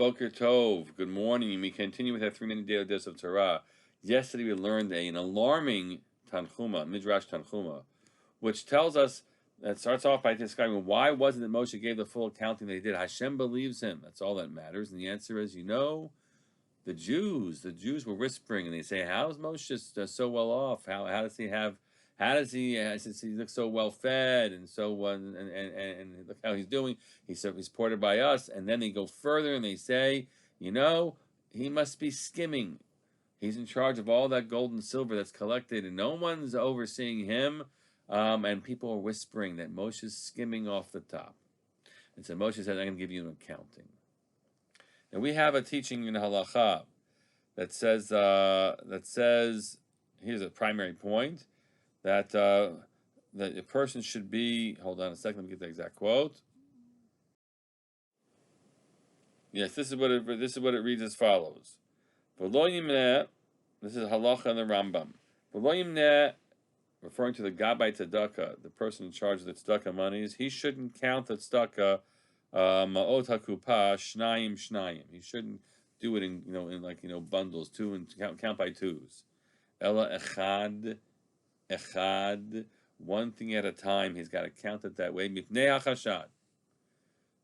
Boker Tov, good morning. We continue with our 3-minute daily dose of Torah. Yesterday we learned an alarming Tanchuma, Midrash Tanchuma, which tells us, that starts off by describing why wasn't it Moshe gave the full accounting that he did. Hashem believes him. That's all that matters. And the answer is, the Jews were whispering, and they say, how is Moshe so well off? How does he look so well fed and so and look how he's doing? He's supported by us. And then they go further and they say, he must be skimming. He's in charge of all that gold and silver that's collected, and no one's overseeing him. And people are whispering that Moshe's skimming off the top. And so Moshe said, I'm going to give you an accounting. And we have a teaching in Halacha that says, here's a primary point, that a person should be, hold on a second, let me get the exact quote. Yes, this is what it reads as follows. This is Halacha in the Rambam. Referring to the Gabbai Tzedakah, the person in charge of the Tzedakah monies, he shouldn't count the Tzedakah Ma'ot HaKupah Shnayim. He shouldn't do it in bundles, two, and count by twos. Ela Echad, one thing at a time. He's got to count it that way. Mipnei HaChashad,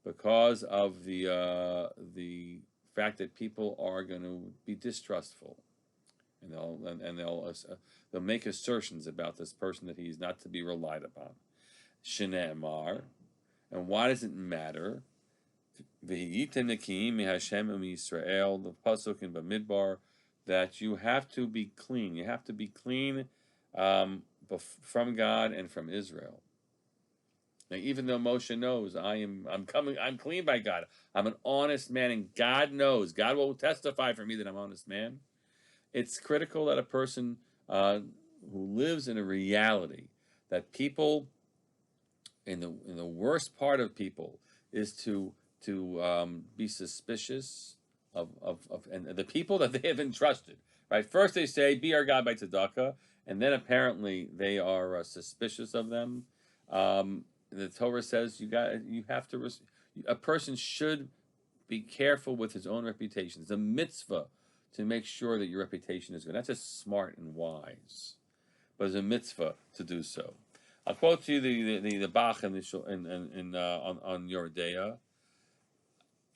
because of the fact that people are going to be distrustful, and they'll make assertions about this person that he's not to be relied upon. Shene'emar, and why does it matter? V'hiyitem nekiim miHashem u'miYisrael, the pasuk in Bamidbar, that you have to be clean. You have to be clean from God and from Israel. Now, even though Moshe knows I'm clean by God, I'm an honest man, and God knows, God will testify for me that I'm an honest man. It's critical that a person who lives in a reality that people, in the worst part of people, is to be suspicious of and the people that they have entrusted. Right? First they say, "Be our God by tzedakah," and then apparently they are suspicious of them. The Torah says a person should be careful with his own reputation. It's a mitzvah to make sure that your reputation is good. Not just smart and wise, but it's a mitzvah to do so. I'll quote to you the Bach on Yoreh De'ah.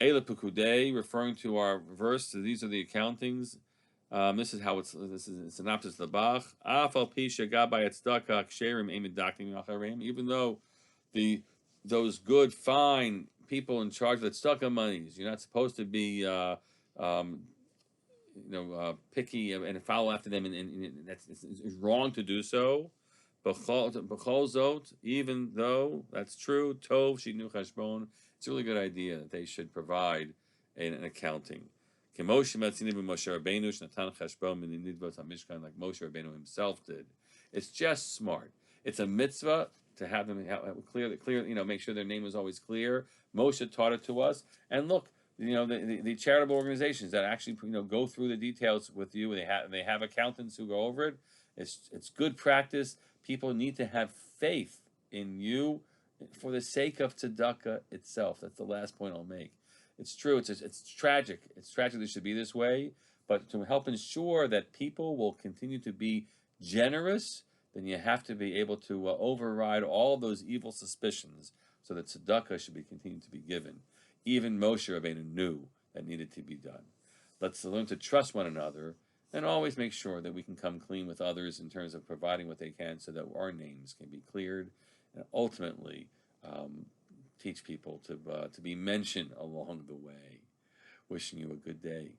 Eile Pekudei, referring to our verse. So these are the accountings. This is a synopsis of the Bach. Even though those good, fine people in charge of the tzedakah monies, you're not supposed to be picky and follow after them, and it's wrong to do so. B'chol zot, even though that's true, tov shitnu cheshbon, it's a really good idea that they should provide an accounting. Like Moshe Rabbeinu himself did. It's just smart. It's a mitzvah to have them clear. Make sure their name is always clear. Moshe taught it to us, and look. The charitable organizations that actually go through the details with you, and they have accountants who go over it. It's good practice. People need to have faith in you for the sake of tzedakah itself. That's the last point I'll make. It's true. It's tragic. It's tragic that it should be this way. But to help ensure that people will continue to be generous, then you have to be able to override all those evil suspicions, so that tzedakah should be continued to be given. Even Moshe Rabbeinu knew that needed to be done. Let's learn to trust one another and always make sure that we can come clean with others in terms of providing what they can, so that our names can be cleared, and ultimately teach people to be mentioned along the way. Wishing you a good day.